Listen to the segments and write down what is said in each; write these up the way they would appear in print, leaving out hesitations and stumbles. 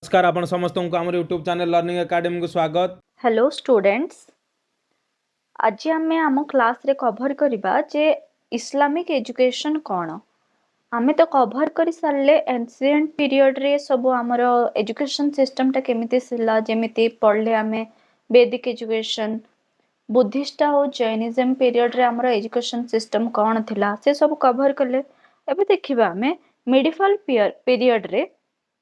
नमस्कार आपण समस्त को आम यूट्यूब चैनल लर्निंग एकेडमी को स्वागत। हेलो स्टूडेंट्स, आज आम आम क्लास रे कवर करबा जे इस्लामिक एजुकेशन कौन। आमे तो कवर कर सारे एंशिएंट पीरियड रे सब आमर एजुकेशन सिस्टम टा केमिति सिला, जेमिति पढ़ले आमे वैदिक एजुकेशन, बुद्धिस्ट और जैनिज्म पीरियड रे आमर एजुकेशन सिस्टम कौन थिला से सब कवर कले। एबे देखिबा आमे मिडिवल पीरियड रे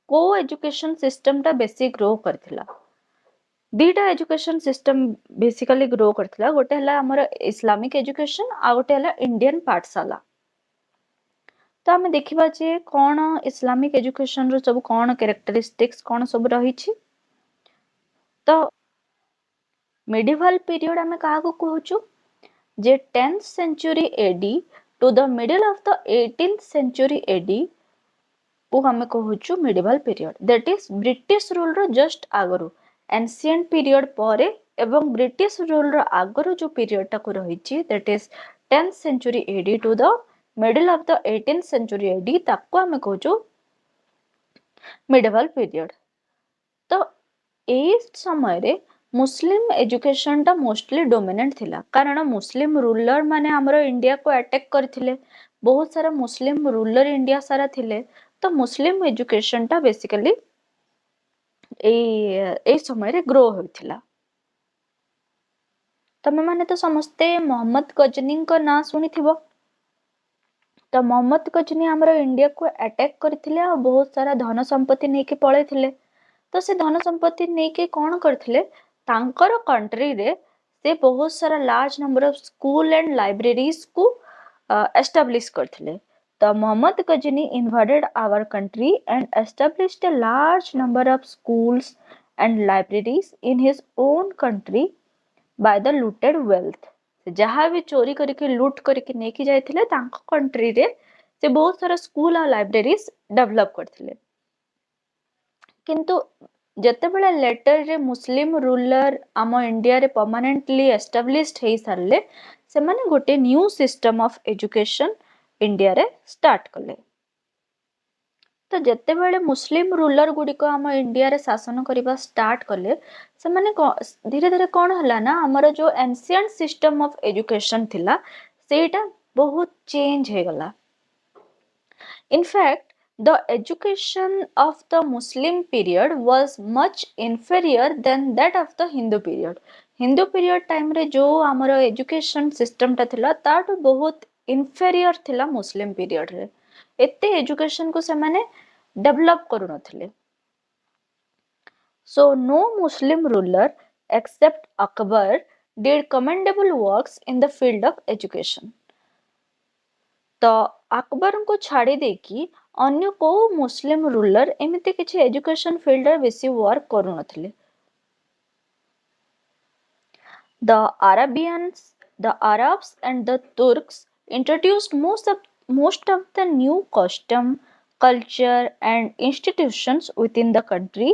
को एजुकेशन सिस्टम टा बेसी ग्रो करथिला। दीटा एजुकेशन सिस्टम बेसिकली ग्रो करथिला, गोटे हला हमर इस्लामिक एजुकेशन आ गोटे हला इंडियन पाठशाला। तो आमे देखिबा जे कोन इस्लामिक एजुकेशन रो सब कोन कैरेक्टरिस्टिक्स कोन सब रही छी। तो मिडिवल पीरियड आमे कहा को कहूछु जे 10th century AD to the middle of the 18th century AD को हमें कहूछु medieval period. That is British rule रो जस्ट आगरु एंशिएंट पीरियड परे एवं ब्रिटिश रूल रो आगरु जो पीरियड टाको रहिछि that is 10th century AD to the middle of the 18th century AD ताको हमें कहूछु मिडिवल पीरियड। तो एई समय रे मुस्लिम एजुकेशन टा मोस्टली डोमिनेंट थिला, कारण मुस्लिम रूलर माने हमरो इंडिया को अटैक करथिले। बहुत सारा मुस्लिम रूलर इंडिया सारा थिले, तो मुस्लिम एजुकेशन टा बेसिकली ए समय रे ग्रो होइथिला। तमे माने तो समस्ते मोहम्मद गजनी को ना सुनिथिबो। तो मोहम्मद गजनी हमरो इंडिया को अटैक करथिले और बहुत सारा धन संपत्ति नेके पळेथिले। तो से धन संपत्ति नेके कोन करथिले, तांकर कंट्री रे से बहुत सारा large number of school and libraries को एस्टैब्लिश करथिले। The Muhammad Ghazani invaded our country and established a large number of schools and libraries in his own country by the looted wealth. जहाँ भी चोरी करके लूट करके नेकी जाइथिले तांको कंट्री रे से बहुत सारा स्कूल और लाइब्रेरीज डेवलप करथिले। किंतु जेतेबेले लेटर रे मुस्लिम रूलर आम इंडिया रे परमानेंटली एस्टाब्लिश्ड हेई सारले, से माने गोटे new system of education India रे स्टार्ट कले। तो जेतेबेले मुस्लिम रूलर गुडिक आम इंडिया रे शासन करिबा स्टार्ट कले, से माने धीरे धीरे कोन हला ना हमर जो एंशिएंट सिस्टम ऑफ एजुकेशन थिला सेटा बहुत चेंज हे गला। In fact, the education of the Muslim period was much inferior than that of the Hindu period. Hindu period time रे जो हमर एजुकेशन सिस्टम टा थिला ताटू बहुत इन्फेरियर थिला मुस्लिम पीरियड रे। एते एजुकेशन को से माने डेवलप करू नथिले। So no Muslim ruler except Akbar did commendable works in the field of education. तो अकबर को छाड़ी देकी अन्य को मुस्लिम रूलर एमिति किछि एजुकेशन फील्ड रे बेसी वर्क करू नथिले। The Arabians, the Arabs and the Turks introduced most of the new custom, culture and institutions within the country,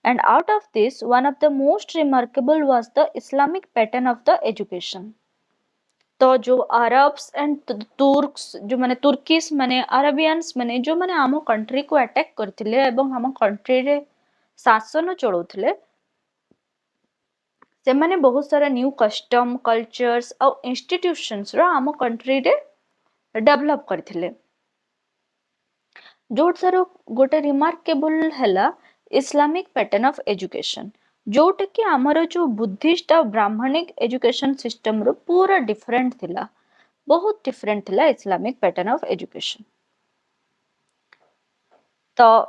and out of this one of the most remarkable was the Islamic pattern of the education. तो जो Arabs and Turks जो माने Turkish माने Arabians माने जो माने आम country को अटैक करथिले एवं आम कंट्री रे शासन चलाउथिले, से माने बहुत सारा न्यू कस्टम कल्चर्स और इंस्टीट्यूशंस रो आम कंट्री रे डेवलप करथिले। जोट सारो गोटे रिमार्केबल हैला इस्लामिक पैटर्न ऑफ एजुकेशन, जोटा कि आमर जो बुद्धिस्ट और ब्राह्मणिक एजुकेशन सिस्टम रो पूरा डिफरेंट थिला, बहुत डिफरेंट थिला इस्लामिक पैटर्न ऑफ एजुकेशन। तो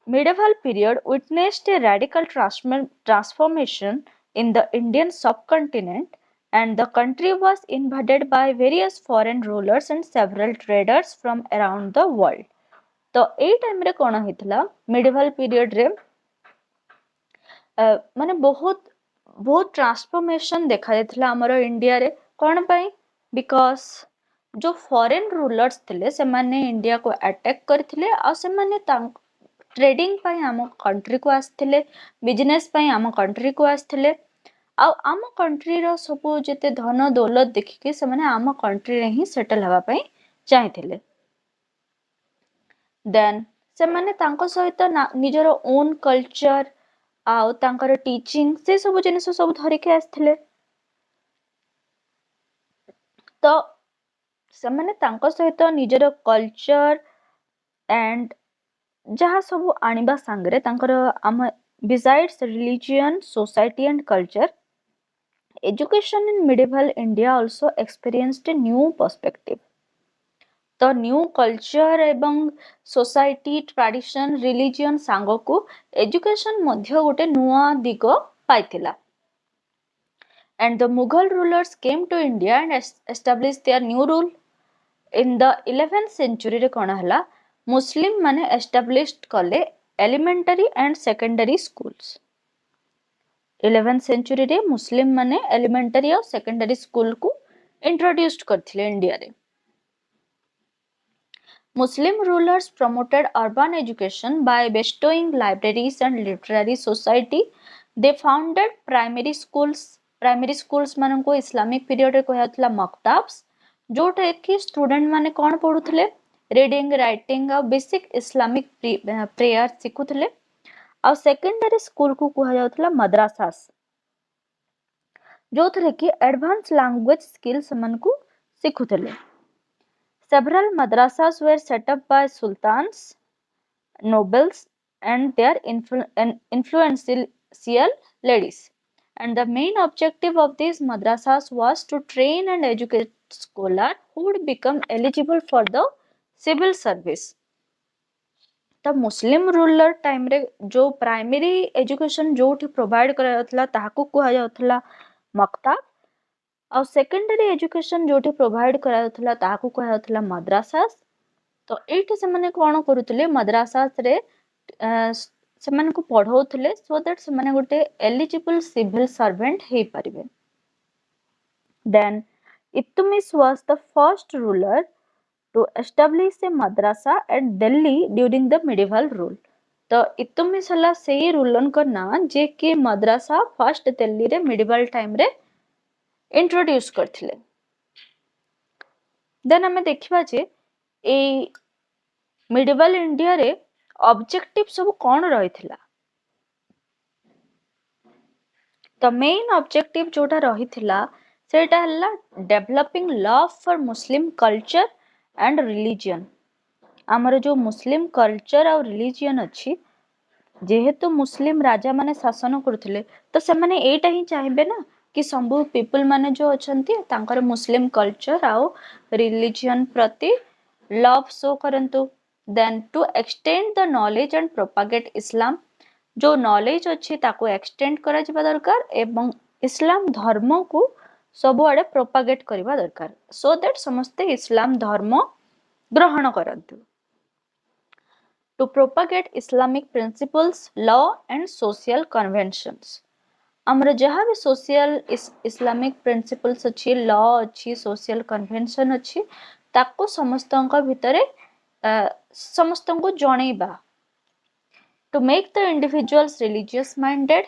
medieval period witnessed a radical transformation in the Indian subcontinent, and the country was invaded by various foreign rulers and several traders from around the world. तो ए time रे कोन हितला medieval period रे माने बहुत बहुत transformation देखा जाइथिला हमर India रे। कोन पई? बिकॉज जो फॉरेन रूलर्स थिले से माने इंडिया को अटैक करथिले आ से माने ट्रेडिंग पई हम कंट्री को आस्थिले, बिजनेस पई हम कंट्री को आस्थिले आ आम कंट्री रो सब जते धन दौलत देखिके से माने आम कंट्री रे ही सेटल हवा पई चाहिथिले। Then ସେମାନେ ତାଙ୍କ ସହିତ ନିଜର ଓନ୍ କଲଚର ଆଉ ତାଙ୍କର ଟିଚିଂ ସେ ସବୁ ଜିନିଷ ସବୁ ଧରିକି ଆସିଥିଲେ। ତ ସେମାନେ ତାଙ୍କ ସହିତ ନିଜର କଲଚର ଆଣ୍ଡ ଯାହା ସବୁ ଆଣିବା ସାଙ୍ଗରେ ତାଙ୍କର ଆମ besides religion, society and culture, education in medieval India also experienced a new perspective. ତ ନ୍ୟୁ କଲଚର ଏବଂ ସୋସାଇଟି ଟ୍ରାଡିସନ ରିଲିଜିଅନ ସାଙ୍ଗକୁ ଏଜୁକେସନ ମଧ୍ୟ ଗୋଟେ ନୂଆ ଦିଗ ପାଇଥିଲା। And the Mughal rulers came to India and established their new rule. In the 11th century ରେ କଣ ହେଲା, ମୁସଲିମ ମାନେ established କଲେ elementary and secondary schools। 11th century ରେ ମୁସଲିମ ମାନେ elementary ଆଉ secondary school କୁ introduced କରିଥିଲେ ଇଣ୍ଡିଆରେ। Muslim rulers promoted urban education by bestowing libraries and literary society. They founded primary schools। primary schools ମାନଙ୍କୁ ଇସଲାମିକ ପିରିୟଡରେ କୁହାଯାଉଥିଲା ମକ୍ତାବ୍ସ, ଯୋଉଟା କି ଷ୍ଟୁଡେଣ୍ଟ ମାନେ କଣ ପଢୁଥିଲେ, ରିଡିଂ ରାଇଟିଂ ଆଉ ବେସିକ ଇସଲାମିକ ପ୍ରେୟାର ଶିଖୁଥିଲେ। ଆଉ ସେକେଣ୍ଡାରୀ ସ୍କୁଲକୁ କୁହାଯାଉଥିଲା ମଦ୍ରାସାସ୍, ଯୋଉଥିରେ କି ଆଡଭାନ୍ସ ଲାଙ୍ଗୁଏଜ ସ୍କିଲ୍ ସେମାନଙ୍କୁ ଶିଖୁଥିଲେ। Several madrasas were set up by sultans, nobles, and their influential ladies. And the main objective of these madrasas was to train and educate scholars who would become eligible for the civil service. ତ ମୁସଲିମ ruler ଟାଇମରେ ଯୋଉ primary education ଯୋଉଠି provide କରାଯାଉଥିଲା ତାହାକୁ କୁହାଯାଉଥିଲା ମକ୍ତାବ, ଆଉ secondary education ଯୋଉଠି provide କରାଯାଉଥିଲା ତାହାକୁ କୁହାଯାଉଥିଲା ମଦ୍ରାସାସ୍। ତ ଏଇଠି ସେମାନେ କଣ କରୁଥିଲେ, ମଦ୍ରାସାସରେ ସେମାନଙ୍କୁ ପଢଉଥିଲେ ସୋ ଦ୍ୟାଟ ସେମାନେ ଗୋଟେ ଏଲିଜିବଲ ସିଭିଲ ସର୍ଭେଣ୍ଟ ହେଇପାରିବେ। ଦେନ୍ ଇତୁମିଶ was the first ruler to establish a madrasa at Delhi during the medieval rule। ତ ଇତୁମିଶ ହେଲା ସେଇ ରୁଲରଙ୍କ ନାଁ ଯେ କି ମଦ୍ରାସା ଫାର୍ଷ୍ଟ ଦିଲ୍ଲୀରେ ମିଡିଭାଲ ଟାଇମରେ ଇଣ୍ଟ୍ରୋଡ୍ୟୁସ କରିଥିଲେ। ଦେନ୍ ଆମେ ଦେଖିବା ଯେ ଏଇ ମିଡିଭାଲ ଇଣ୍ଡିଆରେ ଅବଜେକ୍ଟିଭ ସବୁ କଣ ରହିଥିଲା। ତ ମେନ୍ ଅବଜେକ୍ଟିଭ ଯୋଉଟା ରହିଥିଲା ସେଇଟା ହେଲା developing love for Muslim culture and religion. ଆମର ଯୋଉ ମୁସଲିମ କଲଚର ଆଉ ରିଲିଜିଅନ ଅଛି, ଯେହେତୁ ମୁସଲିମ ରାଜା ମାନେ ଶାସନ କରୁଥିଲେ ତ ସେମାନେ ଏଇଟା ହିଁ ଚାହିଁବେ ନା କି ସବୁ ପିପୁଲ ମାନେ ଯୋଉ ଅଛନ୍ତି ତାଙ୍କର ମୁସଲିମ କଲଚର ଆଉ ରିଲିଜିଅନ ପ୍ରତି ଲଭ୍ ଶୋ କରନ୍ତୁ। Then to extend the knowledge and propagate Islam, ଯୋଉ ନଲେଜ ଅଛି ତାକୁ ଏକ୍ସଟେଣ୍ଡ କରାଯିବା ଦରକାର ଏବଂ ଇସଲାମ ଧର୍ମକୁ ସବୁଆଡେ ପ୍ରୋପାଗେଟ କରିବା ଦରକାର ସୋ ଦ୍ୟାଟ ସମସ୍ତେ ଇସଲାମ ଧର୍ମ ଗ୍ରହଣ କରନ୍ତୁ। To propagate Islamic principles, law and social conventions। ଆମର ଯାହା ବି social Islamic principles ଅଛି, law ଅଛି, social convention ଅଛି, ତାକୁ ସମସ୍ତଙ୍କ ଭିତରେ ସମସ୍ତଙ୍କୁ ଜଣେଇବା। To make the individuals religious minded,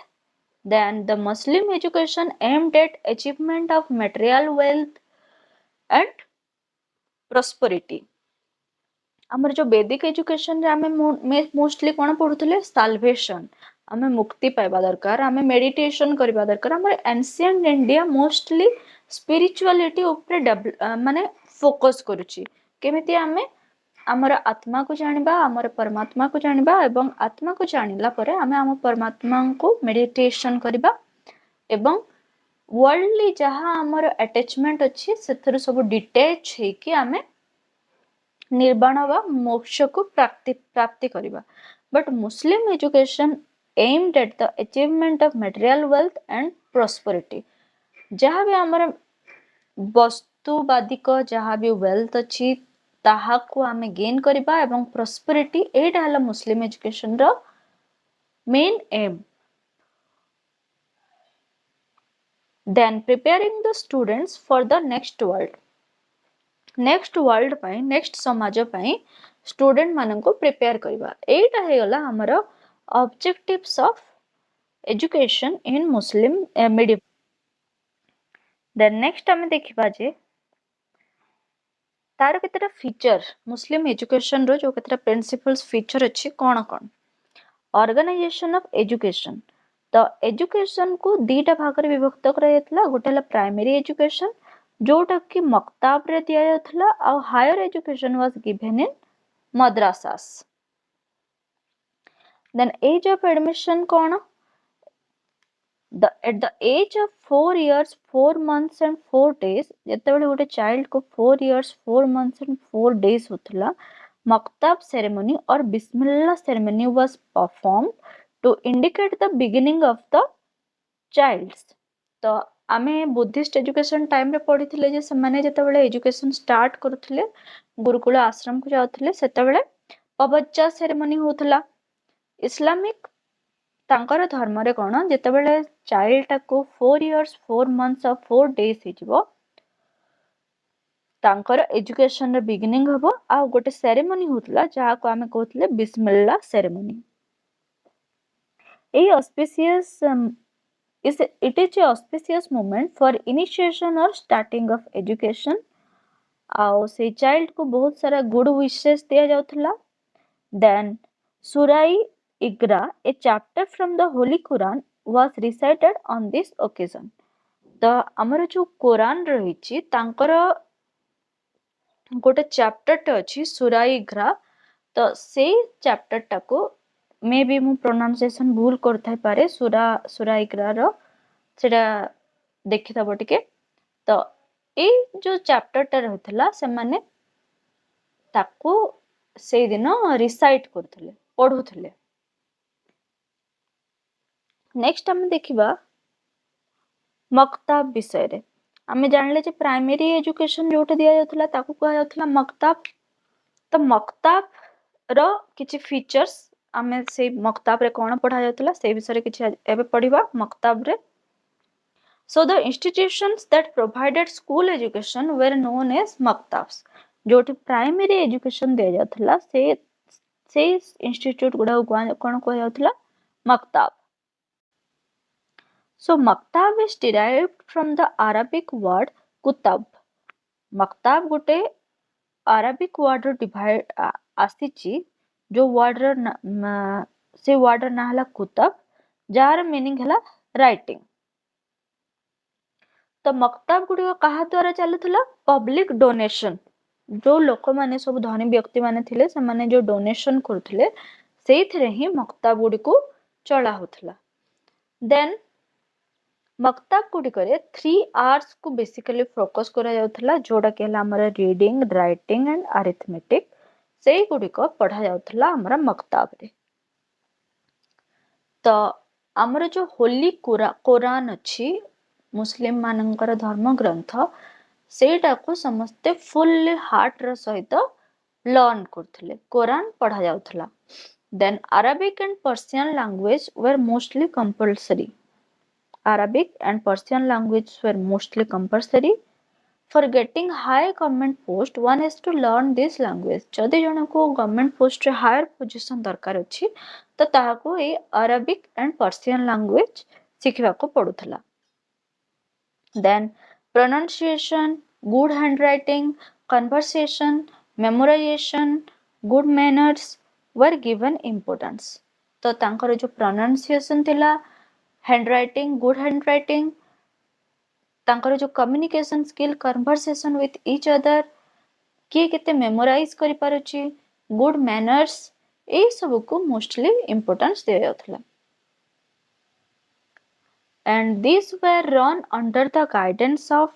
then the Muslim education aimed at achievement of material wealth and prosperity। ଆମର ଯୋଉ ବେଦିକ ଏଜୁକେସନରେ ଆମେ ମୋଷ୍ଟଲି କଣ ପଢୁଥିଲେ, ସାଲଭେସନ, ଆମେ ମୁକ୍ତି ପାଇବା ଦରକାର, ଆମେ ମେଡିଟେସନ କରିବା ଦରକାର। ଆମର ଏନସିଏଣ୍ଟ ଇଣ୍ଡିଆ ମୋଷ୍ଟଲି ସ୍ପିରିଚୁଆଲିଟି ଉପରେ ମାନେ ଫୋକସ କରୁଛି, କେମିତି ଆମେ ଆମର ଆତ୍ମାକୁ ଜାଣିବା, ଆମର ପରମାତ୍ମାକୁ ଜାଣିବା ଏବଂ ଆତ୍ମାକୁ ଜାଣିଲା ପରେ ଆମେ ଆମ ପରମାତ୍ମାଙ୍କୁ ମେଡିଟେସନ କରିବା ଏବଂ ୱାର୍ଲଡଲି ଯାହା ଆମର ଆଟାଚମେଣ୍ଟ ଅଛି ସେଥିରୁ ସବୁ ଡିଟେଚ ହେଇକି ଆମେ ନିର୍ବାଣ ବା ମୋକ୍ଷକୁ ପ୍ରାପ୍ତି କରିବା। But Muslim education aimed at the achievement of material wealth and prosperity। ଯାହା ବି ଆମର ବସ୍ତୁବାଦିକ ଯାହା ବି ୱେଲ୍ଥ ଅଛି ତାହାକୁ ଆମେ ଗେନ୍ କରିବା ଏବଂ ପ୍ରସ୍ପେରିଟି, ଏଇଟା ହେଲା ମୁସଲିମ ଏଜୁକେସନର main aim. Then preparing the students for the next world. Next world ପାଇଁ, ନେକ୍ସଟ ସମାଜ ପାଇଁ ଷ୍ଟୁଡେଣ୍ଟ ମାନଙ୍କୁ ପ୍ରିପେୟାର କରିବା, ଏଇଟା ହେଇଗଲା ଆମର objectives of education in Muslim medium. Then next ଆମେ ଦେଖିବା ଯେ तार केतेटा फीचर मुस्लिम एजुकेशन रो जो केतेटा प्रिंसिपल्स फीचर अछि कोन कोन ऑर्गेनाइजेशन ऑफ एजुकेशन तो एजुकेशन को दीटा भाग रे विभक्त करा जायतला गोटे हला प्राइमरी एजुकेशन जोटा कि मक्ताब रे दिया जायतला आ higher education was given in madrasas then age of admission कोन at the age of 4 years 4 months and 4 days ଯେତେବେଳେ ଗୋଟେ child को 4 years 4 months and 4 days होतला maktab ceremony or bismillah ceremony was performed to indicate the beginning of the child's तो आमे Buddhist education time रे पढ़िथिले जे ସେମାନେ ଯେତେବେଳେ एजुकेशन स्टार्ट କରୁଥିଲେ गुरुकुल आश्रम को जाउथिले सेतेବେଳେ पबच्चा सेरेमनी होतला इस्लामिक तांकर धर्म रे कोन जेतेबेले चाइल्ड टाको 4 इयर्स 4 मंथ्स और 4 डेज हिजबो तांकर एजुकेशन रे बिगिनिंग हबो आ गोटे सेरेमनी होतला जहा को आमे कहथले Bismillah ceremony a auspicious it is a auspicious moment for initiation और स्टार्टिंग ऑफ एजुकेशन आ से चाइल्ड को बहुत सारा गुड विशेस दिया जाउथला देन सुराई Iqra, a chapter from the Holy Quran, was recited on this occasion. तो हमर जो कुरान रहिछि तांकर गोटे चैप्टर टे अछि सूरा इग्रा तो से चैप्टर टाको मे बी मु प्रोनाउंसिएशन भूल करथाय पारे सूरा इग्रा रो सेटा देखि तबो टिके तो ए जो चैप्टर टे रहथला से माने ताको से दिन रिसाइट करथले पढुथले नेक्स्ट हम देखिबा मक्ताब विषय रे आमे जानले जे प्राइमरी एजुकेशन जोटे दिया जाउथला ताकू कहा जाउथला मक्ताब तो मक्ताब रो किछि फीचर्स आमे से मक्ताब रे कोन पढा जाउथला से विषय रे किछि एबे पढिबा मक्ताब रे so the institutions that provided school education were known as maktabs जोटे प्राइमरी एजुकेशन दिया जाउथला से इंस्टीट्यूट गुडा कोन कहा जाउथला मक्ताब So maktab is derived from the Arabic word kutab. maktab गोटे Arabic word रो डिवाइड आसीची जो वर्ड रो से वर्ड रो ना हला कुतब जार मीनिंग हला राइटिंग तो मक्ताब गुडी कहा द्वारा चलुथला पब्लिक डोनेशन जो लोक माने सब धनी व्यक्ति माने थिले से माने जो डोनेशन करथिले सेइथरे ही मक्ताब गुडी को चला होथला देन मक्ताब गुडी करे 3 आवर्स को बेसिकली फोकस करा जाउथला जोडा केला हमर रीडिंग राइटिंग एंड अरिथमेटिक से गुडी को पढ़ा जाउथला हमर मक्ताब रे तो हमर जो होली कुरान अछि मुस्लिम मानकर धर्म ग्रंथ सेटा को समस्ते फुल हार्ट रो सहित लर्न करथिले कुरान पढ़ा जाउथला then Arabic and Persian language were mostly compulsory Arabic and Persian language were mostly compulsory. For getting high government post, one has to learn this language. जदि जन को government post रे higher position दरकार अछि तो ताहाको ए Arabic and Persian language सिखिबा को पडुथला then pronunciation good handwriting conversation memorization good manners were given importance तो तांकर जो pronunciation थिला handwriting good handwriting तांकर जो communication skill conversation with each other किए केते memorize करि पारुची good manners ए सब को mostly importance दिया जाउथला and these were run under the guidance of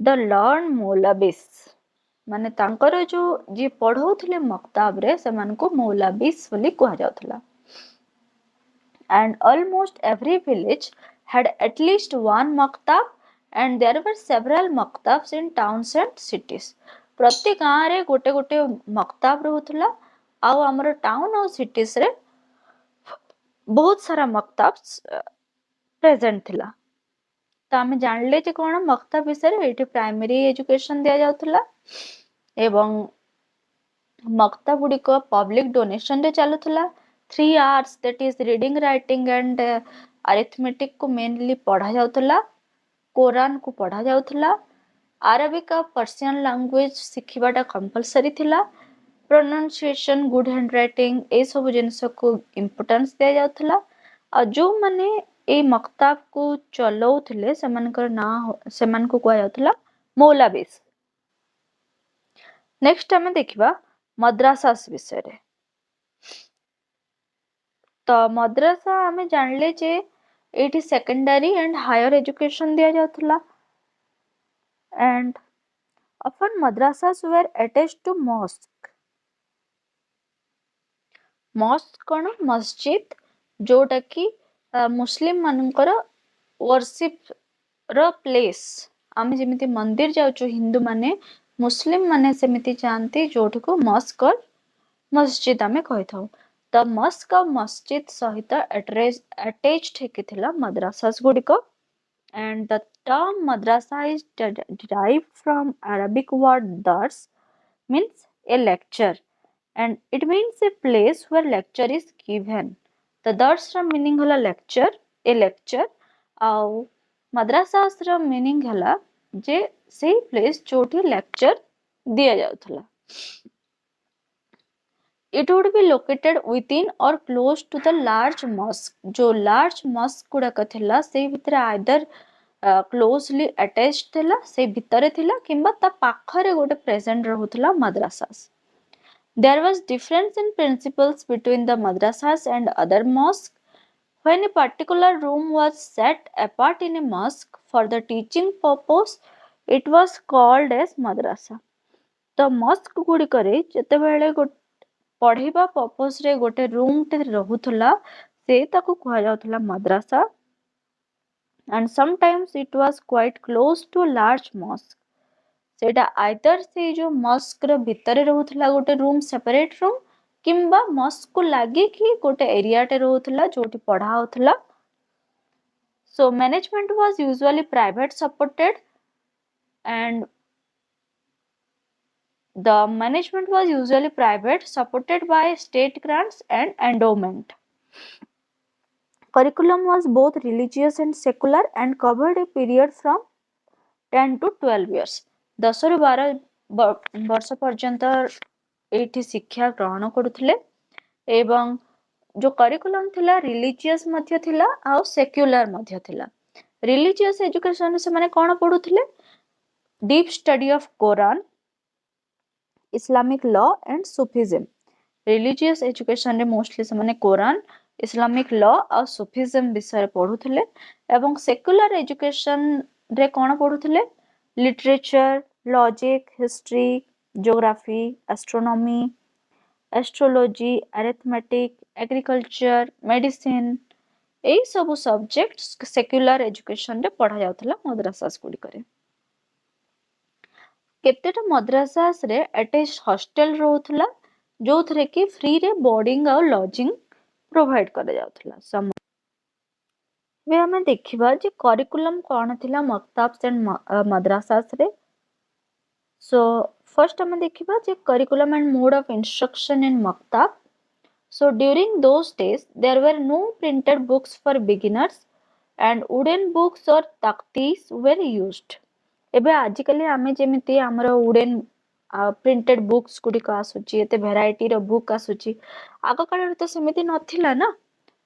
the learned मौलवीस माने तांकर जो जे पढौथले मक्ताब रे समान को मौलवीस बोली कहा जाउथला and almost every village had at least one maktab and there were several maktabs in towns and cities प्रति गाँ रे गोटे गोटे मक्ताब रहउथला आ हमर टाउन और सिटीज रे बहुत सारा मक्ताब्स प्रेजेंट थिला तो आमे जानले जे कोन मक्ताब विषय रे एठी प्राइमरी एजुकेशन दिया जाउथला एवं मक्ताब गुडी को पब्लिक डोनेशन रे चालुथला 3 hours that is reading writing and arithmetic को मेनली पढ़ा जाउथला कुरान को पढ़ा जाउथला ଆରବିକ୍ ଆଉ ପର୍ସିଆନ୍ ଲାଙ୍ଗୁଏଜ ଶିଖିବାଟା କମ୍ପଲସରି ଥିଲା। ପ୍ରୋନାଉନ୍ସିଏସନ୍, ଗୁଡ୍ ହ୍ୟାଣ୍ଡ ରାଇଟିଂ ଏସବୁ ଜିନିଷକୁ ଇମ୍ପୋର୍ଟାନ୍ସ ଦିଆଯାଉଥିଲା। ଆଉ ଯେଉଁମାନେ ଏଇ ମକ୍ତାବକୁ ଚଲଉଥିଲେ ସେମାନଙ୍କୁ କୁହାଯାଉଥିଲା ମୌଲାବିସ୍। ନେକ୍ସଟ ଆମେ ଦେଖିବା ମଦ୍ରାସାସ୍ ବିଷୟରେ। ତ ମଦ୍ରାସା ଆମେ ଜାଣିଲେ ଯେ ଏଇଠି ସେକେଣ୍ଡାରୀ ଆଣ୍ଡ ହାୟର ଏଜୁକେସନ ଦିଆଯାଉଥିଲା। and often madrasas were attached to mosque. mosque कौन मस्जिद जोटा कि मुस्लिम मानकर वर्शिप रो प्लेस। आम जमी मंदिर जाऊँ हिंदू माने मुस्लिम माने सेमिति जाती जोठी को मस्क और मस्जिद आम कही था। द मस्क और मस्जिद सहित attached होकिथिला मद्रासास गुड़िक। And the term madrasa is derived from Arabic word dars, means a lecture, and it means a place where lecture is given. The dars रा meaning हला lecture, a lecture, आउ madrasas रा meaning हला जे से place जोठी lecture दिया जाउथला। It would be located within or close to the large mosque. जो large mosque गुड़ाक थिला से भितर either क्लोजली अटैच थिला से भितर थिला किंबा ता पाखरे गोटे present रहुथिला madrasas. There was difference in principles between the madrasas and other mosques. When a particular room was set apart in a mosque for the teaching purpose, it was called as madrasa. तो Musk गुड़िकरे जेतेबेले पढ़ेबा purpose रे गोटे room टे रहुथला से ताको कहा जाउथला madrasa. and sometimes it was quite close to a large mosque. सेटा either से जो मस्क रो भितरे रहुथला गोटे रूम सेपरेट रूम किंबा मस्क को लागे कि गोटे एरिया टे रहुथला जोटी पढ़ा होथला। So management was usually private supported and the management was usually private supported by state grants and endowment. Curriculum was both religious and secular and covered a period from 10 to 12 years. 10 ରୁ 12 ବର୍ଷ ପର୍ଯ୍ୟନ୍ତ ଏଇଠି ଶିକ୍ଷା ଗ୍ରହଣ କରୁଥିଲେ ଏବଂ जो curriculum थिला रिलीजियस मध्य थिला आउ सेक्युलर मध्य थिला। रिलीजियस एजुकेशन से माने कोन पढुथिले deep study of Quran, Islamic law and Sufism. Religious education रे मोस्टली से माने कुरान, इस्लामिक लॉ और सूफिज्म विषय पढुथिले एवं सेक्युलर एजुकेशन रे कोन पढुथिले literature, logic, history, geography, astronomy, astrology, arithmetic, agriculture, medicine एई सब सब्जेक्ट सेक्युलर एजुकेशन रे पढ़ा जाउथला मद्रासास गुड़िकरे। केतेटा मद्रासास रे अटैच हॉस्टल रहउथला जोथरे कि फ्री रे बोर्डिंग और लॉजिंग प्रोवाइड करा जाउथला। वे हमें देखिबा जे करिकुलम कोन थिला मक्ताब्स एंड मद्रासास रे। So first हमें देखिबा जे curriculum and mode of instruction in maktab. So during those days there were no printed books for beginners and wooden books or taktis were used. एबे आजिकली आमे जेमिति हमरो वुडन प्रिंटेड बुक्स गुडी का आसुची एते variety रो book आसुची आगो काल तो सेमिति नथिला ना।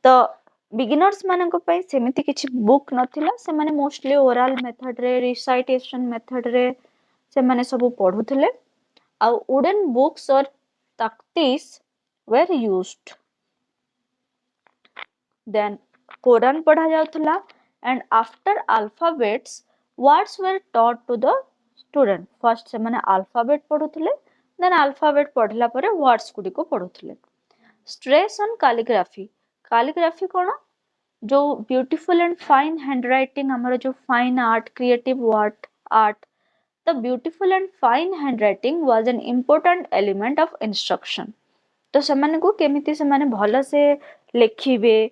तो बिगिनर्स मानक पई सेमिति किछि बुक नथिला से माने मोस्टली ओरल मेथड रे रिसाइटेशन मेथड रे से माने सब पढुथिले आउ वुडन बुक्स और तख्तीस were used. Then Quran पढ़ा जाउथला and after alphabets words were taught to the student. First से माने alphabet पढुथिले then alphabet पढ़ला परे words गुडी को पढुथिले। Stress on calligraphy. Calligraphy कोन जो beautiful and fine handwriting हमरो जो fine art creative art the beautiful and fine handwriting was an important element of instruction. तो सेमाने को केमिति सेमाने भलो से लेखिबे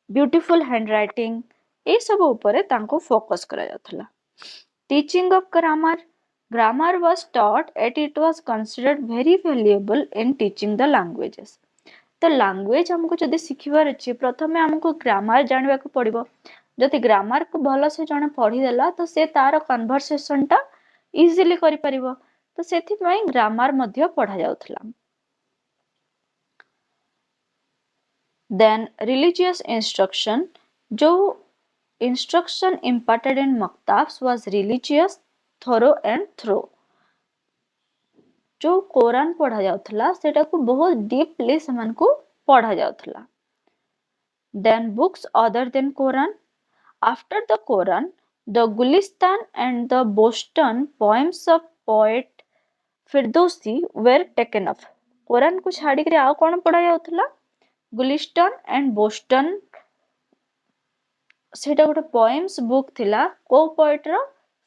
ब्यूटीफुल हैंडराइटिंग ए सब ऊपर तांको फोकस करा जाथला। Teaching of grammar was taught at it was considered very valuable in teaching the languages. तो लैंग्वेज हमको जदि सिखिबार अछि प्रथमे हमको ग्रामर जानबा को पड़िबो। जदि ग्रामर को भलो से जने पढ़ी देला तो से तार कन्वर्सेशन टा ଇଜିଲି କରିପାରିବ। ତ ସେଥିପାଇଁ ଗ୍ରାମାର ମଧ୍ୟ ପଢା ଯାଉଥିଲା। ଦେନ୍ ରିଲିଜିୟସ୍ ଇନଷ୍ଟ୍ରକ୍ସନ୍, ଯୋଉ instruction imparted in maktabs was religious, thorough and thorough। जो कोरान पढ़ा जाउथला सेटाକୁ बहुत डीपली सेमानकु पढ़ा जाउथला। Then books other than Quran, after the Quran, the Gulistan and the Boston poems of poet Firdausi were taken up। कोरान को छाड़ी कर आउ कोन पढ़ा जाउथला? गुलिस्तान एंड बोस्टन, सेटा गोटे पोएम्स बुक थिला को पोएट रो?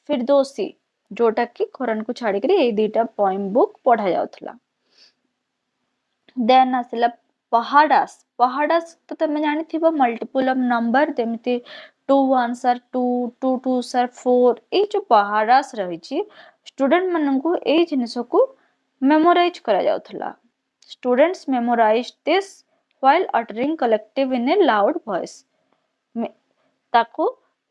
फिरदौसी, जोटा कि कोरान को छाड़ी कर ए दुईटा पोएम बुक पढ़ा जाउथला। देन आसिला पहाड़ास। पहाड़ास तो तमे जानी थिबो मल्टीपल ऑफ नंबर, जेमिति 2 1s आर 2, 2 2s आर 4। ए जो पहाड़ास रहिछि स्टूडेंट मननकु ए जिनिस को मेमोराइज करा जाउथला। Students memorise this while uttering collective in a loud voice. ताको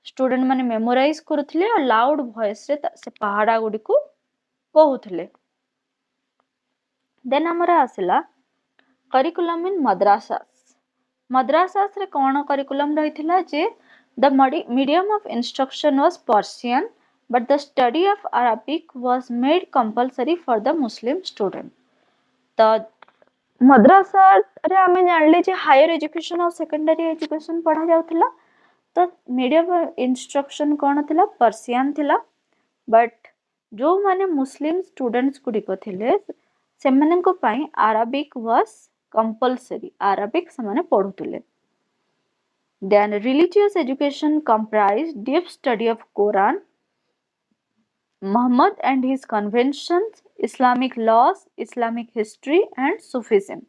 स्टूडेंट माने मेमोराइज करुथिले और लाउड वॉइस रे से पहाड़ा गुडी को कहउथिले। देन हमरा आसिला करिकुलम इन मद्रासास। मद्रासास रे कोन करिकुलम रहिथिला जे the medium of instruction was Persian, but the study of Arabic was made compulsory for the Muslim student। तो मद्रासा रे आमे जानले जे हायर एजुकेशन और सेकेंडरी एजुकेशन पढ़ा जाउथिला। तो मीडियम इंस्ट्रक्शन कौन थिला? पर्सियन थिला। बट जो माने मुस्लिम स्टूडेंट्स गुडिको थिले सेमाननको पई अराबिक वाज कंपल्सरी। अराबिक समाने पढुथिले। Then religious education comprise deep study of Quran, Muhammad and his conventions, Islamic laws, Islamic history and Sufism।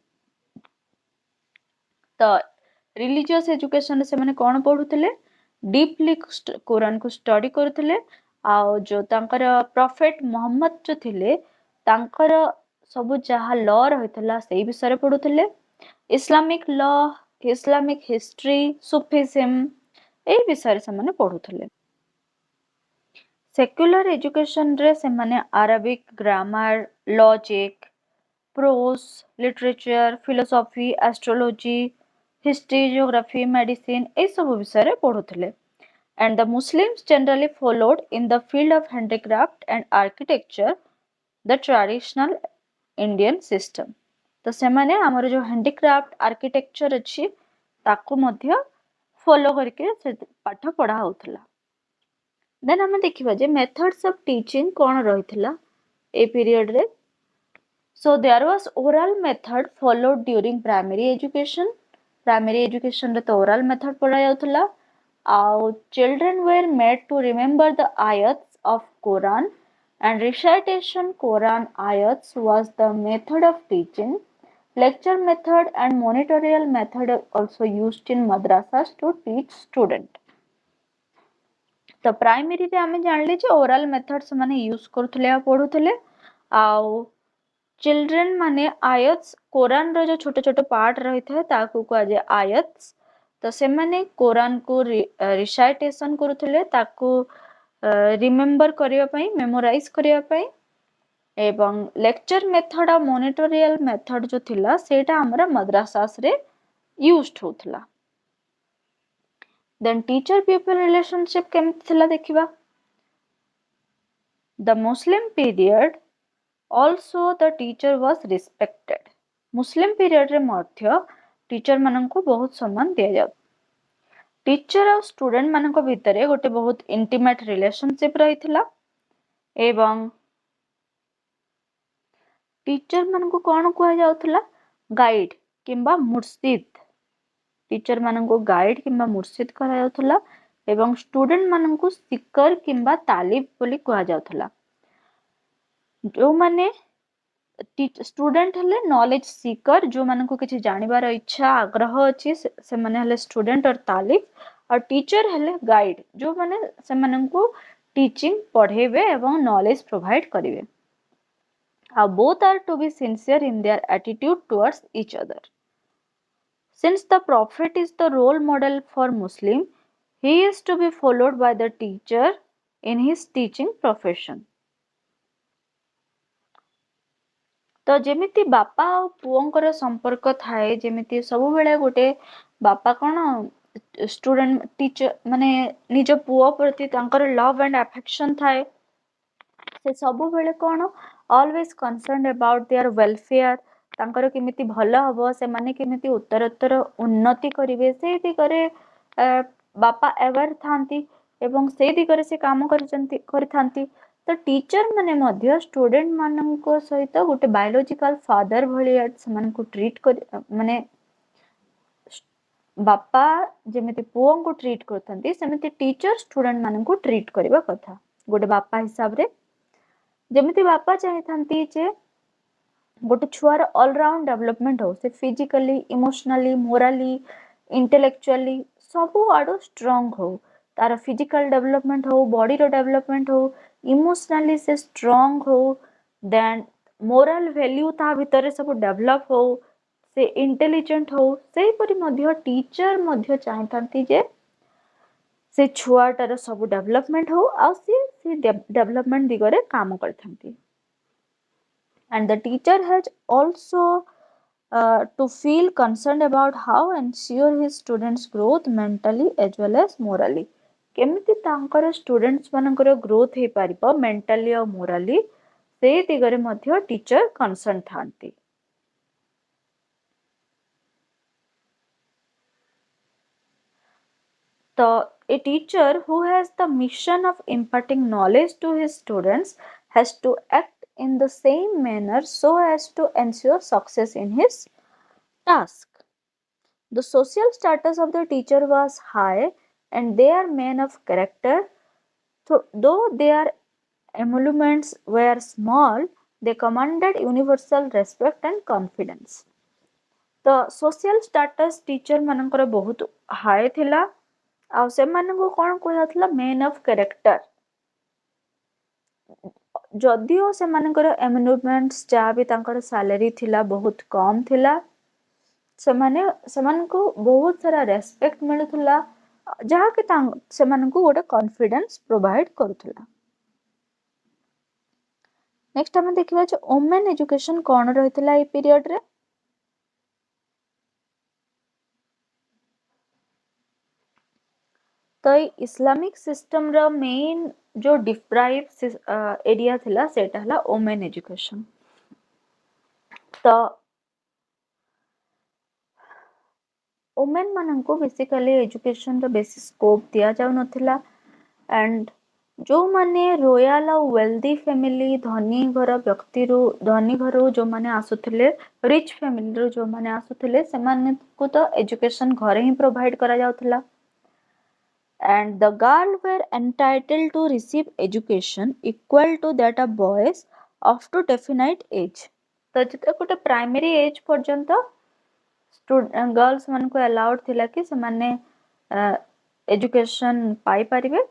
तो रिलीजियस एजुकेशन से माने कोन पढुथिले? डीपली कुरान को स्टडी करथिले। आ जो तांकर प्रॉफिट मोहम्मद जो थिले तांकर सब जहा लॉ रहितला सेही विषय पढुथिले। Islamic law, Islamic history, Sufism ए विषय से माने पढुथिले। सेक्युलर एजुकेशन रे से माने Arabic grammar, logic, prose, literature, philosophy, astrology, history, geography, medicine ए सब विषय पढुथिले। And the Muslims generally followed in the field of handicraft and architecture the traditional Indian system। तो सेमाने हमर जो handicraft architecture अछि ताको मध्य फॉलो करके से पाठ पढ़ा होतला। देन हम देखिबा जे मेथड्स ऑफ टीचिंग कोन रहितला ए पीरियड रे। So there was oral method followed during primary education। primary education रे तो oral method पढ़ा जाउतला। Our children were made to remember the ayats of Quran, and recitation Quran ayats was the method of teaching। Lecture method and monitorial method are also used in madrasas to teach student। तो primary रे आमे जानले जे oral method से माने use करथले आ पढुथले। आउ children माने आयत्स, कुरान रो जो छोटे छोटे पार्ट रहिथे ताकू को जे आयत्स। तो से माने कुरान को रिसाइटेशन करुथिले, ताकू रिमेम्बर करिया पई, मेमोराइज करिया पई। एवं लेक्चर मेथड आ मॉनिटोरियल मेथड जो थिला सेटा हमरा मद्रासास रे यूज्ड होथला। देन टीचर पीपल रिलेशनशिप केमति थिला देखिबा। The Muslim period also the teacher was respected। Muslim period रे मध्य टीचर माननको बहुत सम्मान दिया जाउ। टीचर और स्टूडेंट माननको भितरे गोटे बहुत इंटीमेट रिलेशनशिप रहिथिला। एवं टीचर माननको कोन कुआ जाउथला? गाइड किंबा मुर्शिद। टीचर माननको गाइड किंबा मुर्शिद कहा जाउथला। एवं स्टूडेंट माननको सिकर किंबा तालिब बोली कुआ जाउथला। जो माने स्टूडेंट हले नॉलेज सीकर, जो माननको किछि जानिबार इच्छा आग्रह अछि से माने हले स्टूडेंट और तालिब। और टीचर हले गाइड, जो माने से माननको टीचिंग पढ़ेबे एवं नॉलेज प्रोवाइड करिवे। Both are to be sincere in their attitude towards each other. Since the Prophet is the role model for Muslim, he is to be followed by the teacher in his teaching profession। ତ ଯେମିତି ବାପା ଆଉ ପୁଅଙ୍କର ସମ୍ପର୍କ ଥାଏ, ଯେମିତି ସବୁବେଳେ ଗୋଟେ ବାପା କଣ ଷ୍ଟୁଡେଣ୍ଟ ଟିଚର ମାନେ ନିଜ ପୁଅ ପ୍ରତି ତାଙ୍କର ଲଭ୍ ଆଣ୍ଡ ଆଫେକ୍ସନ ଥାଏ। ସେ ସବୁବେଳେ କଣ always concern about their welfare, ତାଙ୍କର କେମିତି ଭଲ ହବ, ସେମାନେ କେମିତି ଉତ୍ତରୋତ୍ତର ଉନ୍ନତି କରିବେ, ସେଇ ଦିଗରେ ବାପା ଆୱାର ଥାନ୍ତି ଏବଂ ସେଇ ଦିଗରେ ସେ କାମ କରିଥାନ୍ତି। ତ ଟିଚର ମାନେ ମଧ୍ୟ ଷ୍ଟୁଡେଣ୍ଟ ମାନଙ୍କ ସହିତ ଗୋଟେ ବାୟୋଲୋଜିକାଲ ଫାଦର ଭଳିଆ ସେମାନଙ୍କୁ ଟ୍ରିଟ୍ କରି ମାନେ ବାପା ଯେମିତି ପୁଅଙ୍କୁ ଟ୍ରିଟ୍ କରୁଥାନ୍ତି ସେମିତି ଟିଚର ଷ୍ଟୁଡେଣ୍ଟ ମାନଙ୍କୁ ଟ୍ରିଟ୍ କରିବା କଥା। ଗୋଟେ ବାପା ହିସାବରେ ଯେମିତି ବାପା ଚାହିଁଥାନ୍ତି ଯେ ଗୋଟେ ଛୁଆର ଅଲରାଉଣ୍ଡ ଡେଭଲପମେଣ୍ଟ ହଉ, ସେ ଫିଜିକାଲି, ଇମୋସନାଲି, ମୋରାଲି, ଇଣ୍ଟେଲେକ୍ଚୁଆଲି ସବୁ ଆଡୁ ଷ୍ଟ୍ରଙ୍ଗ ହଉ, ତାର ଫିଜିକାଲ ଡେଭଲପମେଣ୍ଟ ହଉ, ବଡିର ଡେଭଲପମେଣ୍ଟ ହଉ, ଇମୋସନାଲି ସେ ଷ୍ଟ୍ରଙ୍ଗ ହଉ, ଦେନ୍ ମୋରାଲ ଭ୍ୟାଲ୍ୟୁ ତା ଭିତରେ ସବୁ ଡେଭଲପ ହଉ, ସେ ଇଣ୍ଟେଲିଜେଣ୍ଟ ହଉ। ସେହିପରି ମଧ୍ୟ ଟିଚର ମଧ୍ୟ ଚାହିଁଥାନ୍ତି ଯେ ସେ ଛୁଆଟାର ସବୁ ଡେଭଲପମେଣ୍ଟ ହଉ ଆଉ ସେ ଡେଭଲପମେଣ୍ଟ ଦିଗରେ କାମ କରିଥାନ୍ତି। And the teacher has also to feel concerned about how ensure his students growth mentally as well as morally, କେମିତି ତାଙ୍କର ଷ୍ଟୁଡେଣ୍ଟସ୍ ମାନଙ୍କର ଗ୍ରୋଥ ହେଇପାରିବ ମେଣ୍ଟାଲି ଆଉ ମୋରାଲି, ସେଇ ଦିଗରେ ମଧ୍ୟ ଟିଚର କନସର୍ନ ଥାନ୍ତି। So a teacher who has the mission of imparting knowledge to his students has to act in the same manner so as to ensure success in his task. The social status of the teacher was high and they are men of character. So, though their emoluments were small, they commanded universal respect and confidence. The social status teacher ମାନଙ୍କର ବହୁତ high ଥିଲା ଆଉ ସେମାନଙ୍କୁ କଣ କୁହାଯାଉଥିଲା man of character. ଯଦିଓ ସେମାନଙ୍କର ଏମୁଲମେଣ୍ଟସ୍ ଯାହା ବି ତାଙ୍କର ସାଲାରୀ ଥିଲା ବହୁତ କମ୍ ଥିଲା, ସେମାନଙ୍କୁ ବହୁତ ସାରା ରେସ୍ପେକ୍ଟ ମିଳୁଥିଲା ଯାହାକି ସେମାନଙ୍କୁ ଗୋଟେ କନଫିଡେନ୍ସ ପ୍ରୋଭାଇଡ କରୁଥିଲା। ନେକ୍ସଟ ଆମେ ଦେଖିବା ଯେ ଓମେନ୍ ଏଜୁକେସନ କଣ ରହିଥିଲା ଏଇ ପିରିୟଡରେ। ତ ଏଇ ଇସଲାମିକ ସିଷ୍ଟମର ମେନ୍ जो डिप्राइव एरिया थिला सेटा हला ओमेन एजुकेशन। तो ओमेन माननको बेसिकली एजुकेशन रो बेसी स्कोप दिया जाउ नथिला एंड जो माने रॉयल और वेल्दी फैमिली धनी घर व्यक्ति रो धनी घर जो माने आसुथिले रिच फैमिली रो जो माने आसुथिले से माने को तो एजुकेशन घरे ही प्रोवाइड करा जाउथिला and the girl were entitled to receive education equal to that of boys up to definite age। तो जिते गोटे प्राइमरी एज पर्यंत गर्ल्स मान को अलाउड थिला कि से माने एजुकेशन पाई परिबे,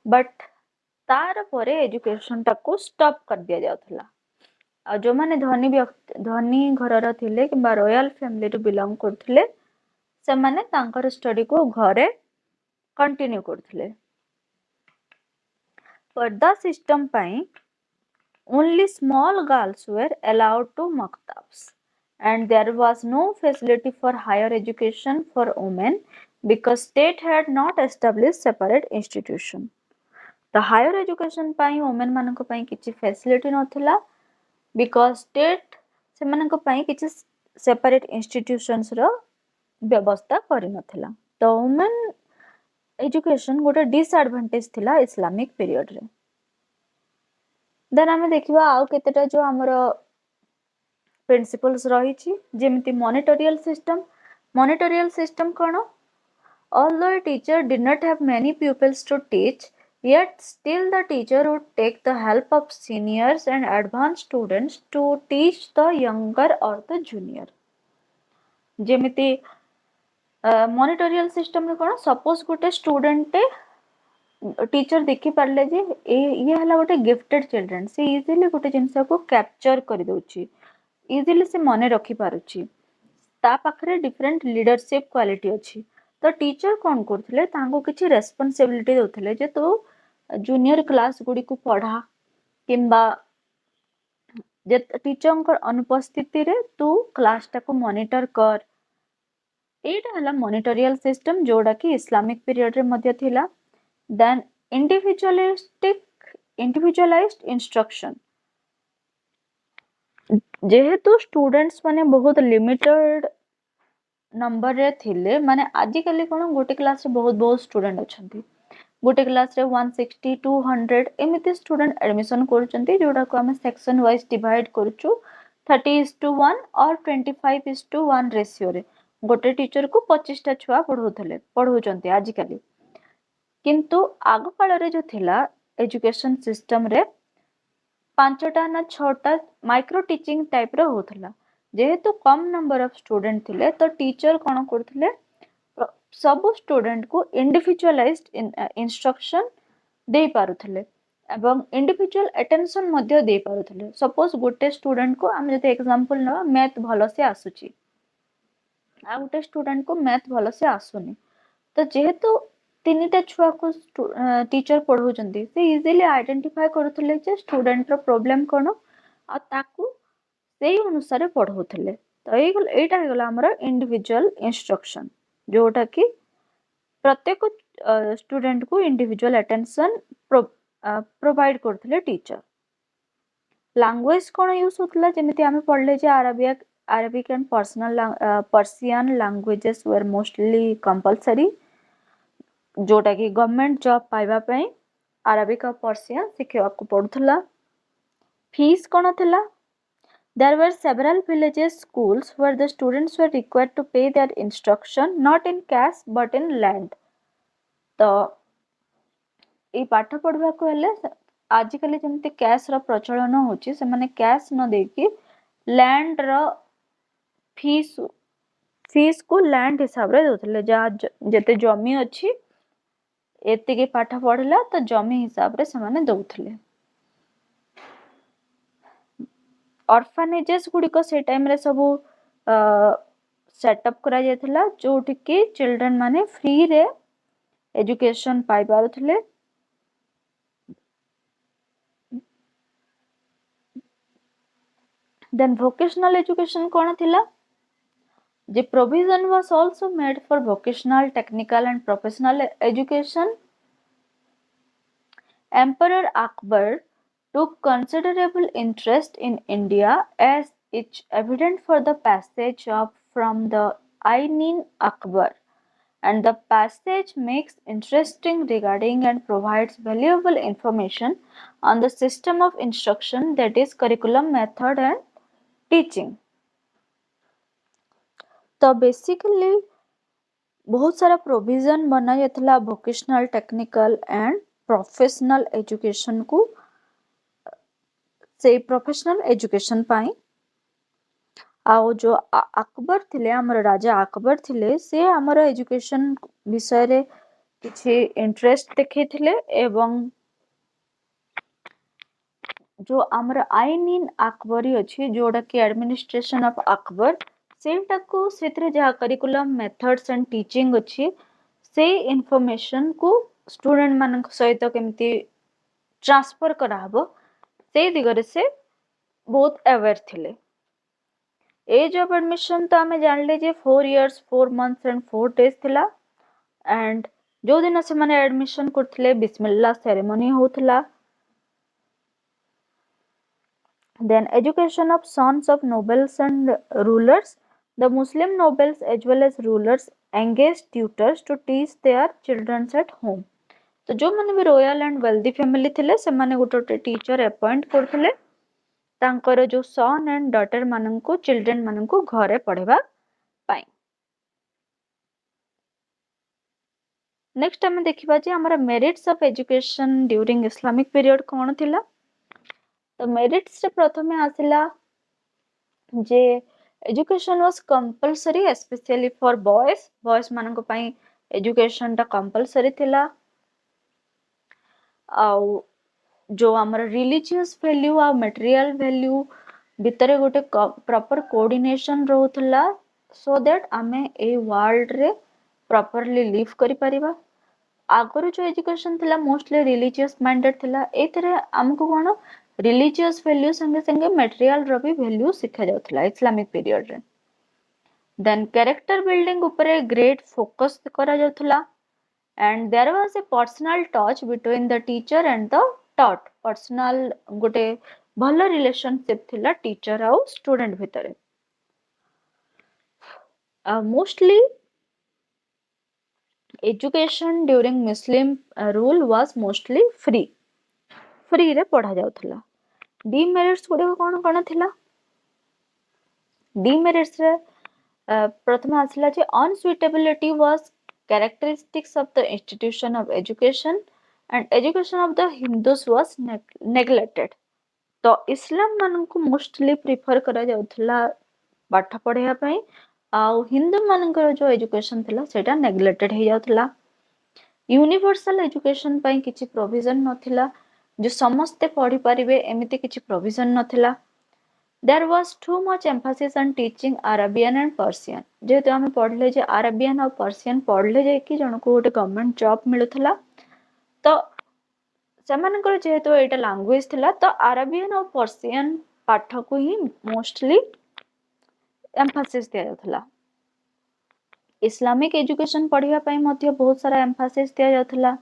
बट तार परे एजुकेशन टाको स्टॉप कर दिया जाउथला। आ जो माने धनी घरर थिले किंबा रॉयल फैमिली रो बिलोंग करथिले से माने तांकर स्टडी को घरे कंटिन्यू करथिले। पर्दा system pi only small girls were allowed to maktabs and there was no facility for higher education for women because state had not established separate institution। the higher education pi women मानक पाई किछि facility नथिला because state से मानक पाई किछि separate institutions रो व्यवस्था करि नथिला। तो women education गोटे डिसएडवांटेज थिला इस्लामिक पीरियड रे। देन आमे देखिबा आउ केतेटा जो हमर प्रिंसिपल्स रहिछि जेमिति मॉनिटरियल सिस्टम कोन although a teacher did not have many pupils to teach yet still the teacher would take the help of seniors and advanced students to teach the younger or the junior। जेमिति मॉनिटरियल सिस्टम रे कोन suppose गोटे student teacher देखि पारले जे ये हला गोटे गिफ्टेड चिल्ड्रन से इजीली गोटे जिनस को कैप्चर कर दोछि, इजीली से मने रखि पारुछि, ता पाखरे डिफरेंट लीडरशिप क्वालिटी अछि। तो टीचर कोन करथिले तांको किछि रेस्पोंसिबिलिटी दोथिले जे तो जूनियर क्लास गुडी को पढ़ा किंबा जे टीचर अनुपस्थिति रे तू क्लास टाको मॉनिटर कर। एटा हला मॉनिटरियल सिस्टम जोड़ा कि इस्लामिक पीरियड रे मध्य थिला। देन इंडिविजुअलाइज्ड इंस्ट्रक्शन, जेहेतु स्टूडेंट्स माने बहुत लिमिटेड नंबर रे थिले, माने आजिकली कोन गोटे क्लास रे बहुत बहुत स्टूडेंट अछंती, गोटे क्लास रे 160 200 एमिति स्टूडेंट एडमिशन करूचंती, जोड़ा को हम सेक्शन वाइज डिवाइड करूचु 30:1 और 25:1 रेशियो रे। गोटे टीचर को 25 टा छुआ पढ़ौचंती आजिकली, किंतु आग काल रे जो थिला एजुकेशन सिस्टम रे 5टा ना 6टा माइक्रो टीचिंग टाइप रो होथला। जेहेतु कम नंबर ऑफ स्टूडेंट थिले तो टीचर कोन करथिले, सब स्टूडेंट को इंडिविजुअलाइज्ड इंस्ट्रक्शन दे पारुथिले एवं इंडिविजुअल अटेंशन मध्य दे पारुथिले। सपोज गोटे स्टूडेंट को हम जते एग्जांपल न मैथ भलो से आसुची, आ गोटे स्टूडेंट को मैथ भलो से आसुनी, तो जेहेतु तीनटा छुआ को टीचर पढ़ौचंती, से इजीली आइडेंटिफाई करूथिले जे स्टूडेंट रो प्रॉब्लम कोन आ ताकू सेही अनुसार पढ़ौथिले। तो एटा हे गला हमर इंडिविजुअल इंस्ट्रक्शन, जोटा कि प्रत्येक स्टूडेंट को इंडिविजुअल अटेंशन प्रोवाइड करथिले टीचर। लैंग्वेज कोन यूज होतला, जेमिति आमे पढ़ले जे Arabic and Persian languages were mostly compulsory, जोटा कि गवर्नमेंट जॉब पाइबा पई अरेबिक और पर्शियन सिखिबा को पड़ुथला। फीस कोन थिला, there were several villages schools where the students were required to pay their instruction not in cash but in land। तो ए पाठ पढ़वा को हेले आजिकली जेमती कैश रो प्रचलन होची, से माने कैश न देकी लैंड रो फीस को लैंड हिसाब रे दोथले, जा जते जमी अछि एते के पाठ पढ़ला तो जमी हिसाब रे से माने दोथले। ऑर्फनेजेस गुडी को से टाइम रे सब सेटअप करा जायथला, जोठी कि चिल्ड्रन माने फ्री रे एजुकेशन पाई पारुथले। देन वोकेशनल एजुकेशन कोन थिला, the provision was also made for vocational, technical and professional education। Emperor Akbar took considerable interest in India, as it's evident for the passage of from the Ain Akbar, and the passage makes interesting regarding and provides valuable information on the system of instruction, that is curriculum, method and teaching। तो basically बहुत सारा provision बना जाता vocational, technical and professional education को, से professional education पाई। आओ जो अकबर थिले, हमर राजा अकबर थिले, से हमर एजुकेशन विषय रे किछि इंटरेस्ट देखै थिले, एवं जो हमर आईन इन अकबरी अछि, जोड़ा कि एडमिनिस्ट्रेशन ऑफ अकबर, सेटा को सेतरे जा करिकुलम, मेथड्स एंड टीचिंग अछि, से इंफॉर्मेशन को स्टूडेंट मान सहित केमती ट्रांसफर करा हबो, से दिगरे से बहुत अवेयर थिले। एज ऑफ एडमिशन तो आमे जानले जे 4 years 4 months एंड 4 days थिला, एंड जो दिन से माने एडमिशन करथिले बिस्मिल्लाह ceremony होथला। Then education of sons of nobles and rulers, the Muslim nobles as well as rulers engaged tutors to teach their children at home। तो जो माने भी रॉयल एंड वेल्दी फैमिली थिले, से माने गोटे टीचर अपॉइंट करथिले, तांकर जो सन एंड डॉटर मानन को, चिल्ड्रन मानन को घरे पढ़ेबा पाई। नेक्स्ट हम देखिबा जे हमरा merits of education during Islamic period कोन थिला। तो मेरिट्स रे प्रथमे आसिला जे education was compulsory specially for boys मानन को पई एजुकेशन ता कंपलसरी थिला। आउ जो हमर रिलीजियस वैल्यू आ मटेरियल वैल्यू भितरे गोटे प्रॉपर कोऑर्डिनेशन रहउथला, सो दैट आमे ए वर्ल्ड रे प्रॉपरली लिव करि परिबा। आगरो जो एजुकेशन थिला मोस्टली रिलीजियस माइंडेड थिला, एथरे हमको कोन रिलीजियस वैल्यू संगे संगे मटेरियल रो भी वैल्यू शिखा जाउथला इस्लामिक पीरियड रे। देन कैरेक्टर बिल्डिंग उपरे ग्रेट फोकस करा जाउथला and there was a personal touch between the teacher and the taught personal गोटे भल रिलेशनशिप थिला टीचर आउ स्टूडेंट भितरे। Mostly education during Muslim rule was mostly free रे पढ़ा जाउथला। डिमेरिट्स गुडे कोन कोन थिला? डिमेरिट्स रे प्रथम आसला जे अनसुइटेबिलिटी was characteristics of the institution of education and education of the Hindus was neglected। तो इस्लाम मानक मोस्टली प्रिफर करा जाउथला पाठ पढ़ाया पई आउ हिंदू मानकर जो एजुकेशन थिला सेटा नेग्लेक्टेड हे जाउथला। यूनिवर्सल एजुकेशन पई किछि प्रोविजन नथिला जो समस्ते पढ़ी परिबे एमिति किछि provision नथिला। There was too much emphasis on teaching Arabian and Persian। जेहेतु आमे पढ़ले जे अरेबियन और पर्सियन पढ़ले जे कि जणको गोटे गवर्नमेंट जॉब मिलुथला तो सेमानकर जेहेतु एटा लैंग्वेज थिला तो अरेबियन और पर्सियन पाठ को ही मोस्टली एम्फासिस दिया जाथला। इस्लामिक एजुकेशन पढ़िया पई मध्य बहुत सारा एम्फासिस दिया जाथला।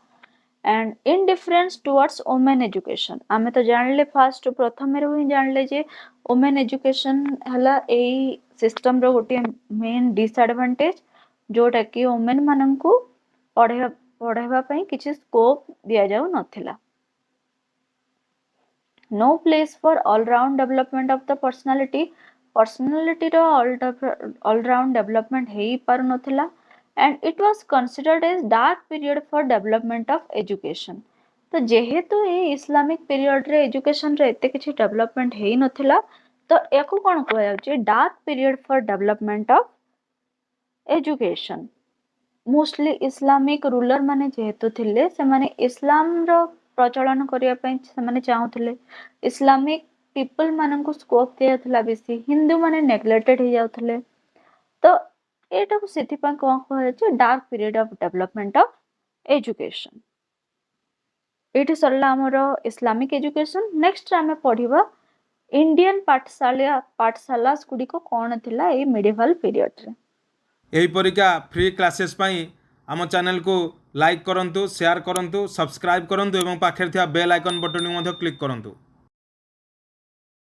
And indifference towards women education आमे तो जानले फास्ट प्रथम रे ही जानले जे वुमेन एजुकेशन हला एई सिस्टम रो गोटे मेन डिसएडवांटेज जोटा कि वुमेन माननकु पढ़ाइबा पई किछि स्कोप दिया जाउ नथिला। No place for all round development of the personality रो ऑल राउंड डेवलपमेंट हेई पार नथिला। and it was considered as dark period for development of education। तो जेहेतु ये इस्लामिक पीरियड रे एजुकेशन रे एते किछि डेवलपमेंट हेई नथिला तो याकू कोन कहया जाउची dark period for development of education. Mostly Islamic ruler माने जेहेतु थिले से माने इस्लाम रो प्रचलन करिया पई से माने चाहुथिले इस्लामिक पीपल माननकु स्कोप दिया थला बेसी हिंदू माने नेग्लेक्टेड हे जाउथिले तो एटा को सिथि पा कोन कहया जाउची dark period of development of education. एठी सरला हमर इस्लामिक एजुकेशन। नेक्स्ट आमे पढिबा इंडियन पाठशाला गुडी को कोन थिला ए मिडिवल पीरियड रे। एही परिका फ्री क्लासेस पई आम चैनल को लाइक करंतु, शेयर करंतु, सब्सक्राइब करंतु एवं पाखे थिया बेल आइकन बटन को क्लिक करंतु।